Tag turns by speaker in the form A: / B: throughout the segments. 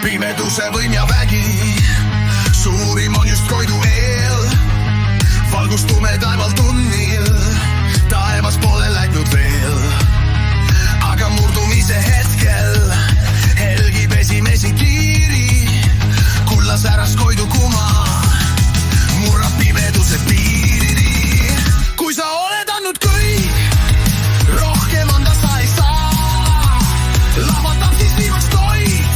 A: Pimeduse võim ja vägi, suurim on just koidu eel. Valgus tumedaimal tunnil, taevas pole läinud veel. Aga murdumise hetkel helgib esimesi kiiri. Kulla säras koidu kuma, murrab pimeduse piiri. Kui sa oled andnud kõik, rohkem anda sa ei saa. Lahvatab siis viimaks toit,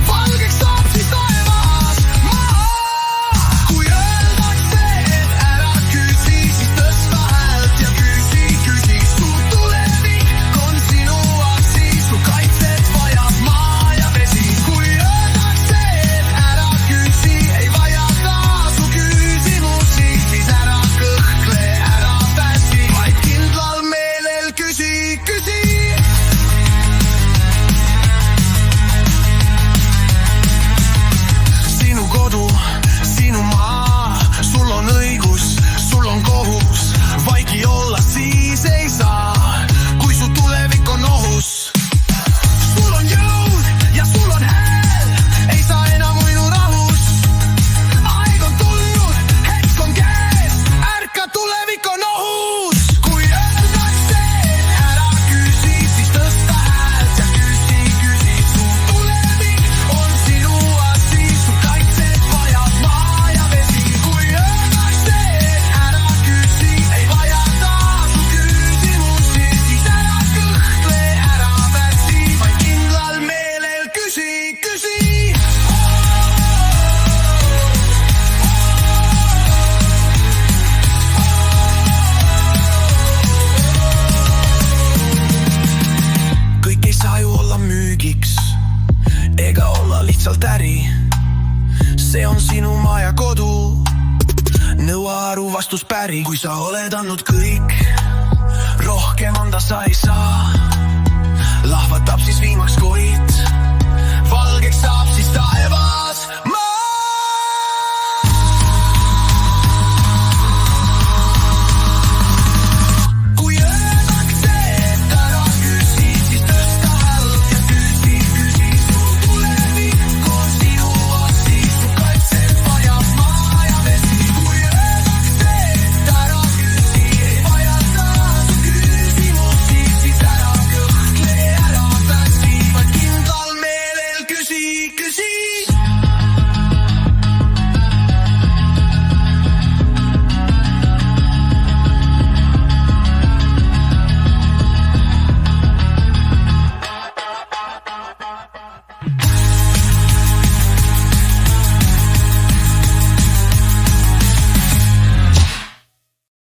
A: valgeks saab siis taevas maa. Kui öeldakse, et ära küsi, siis tõsta häält ja küsi, küsi. Su tulevik on sinu aksis, su kaitset vajab maa ja vesi. Kui öeldakse, et ära küsi, ei vajata su küsimusi, siis ära kõhkle, ära pääsi, vaid kindlal meelel küsi, küsi. Sinu kodu, sinu maa, sul on õigus, sul on kohus. Vaiki olla siis ei saa, kui su tulevik on ohus. Sul on jõud ja sul on hääl, ei saa enam uinu rahus. Aeg on tulnud, hetk on käes, ärka, tulevik on ohus. Kui öeldakse, et ära küsi, siis tõsta häält ja küsi, küsi. Su tulevik on sinu aksis, su kaitset vajab maa ja vesi. Kui öeldakse, et ära küsi, ei vajata su küsimusi, siis ära kõhkle, ära pääsi, vaid kindlal meelel küsi, küsi. Kõik ei saa ju olla müügiks ega olla lihtsalt äri. See on sinu maa ja kodu, nõua aru vastus päri. Kui sa oled andnud kõik, rohkem anda sa ei saa. Lahvatab siis viimaks koit, valgeks saab siis taevas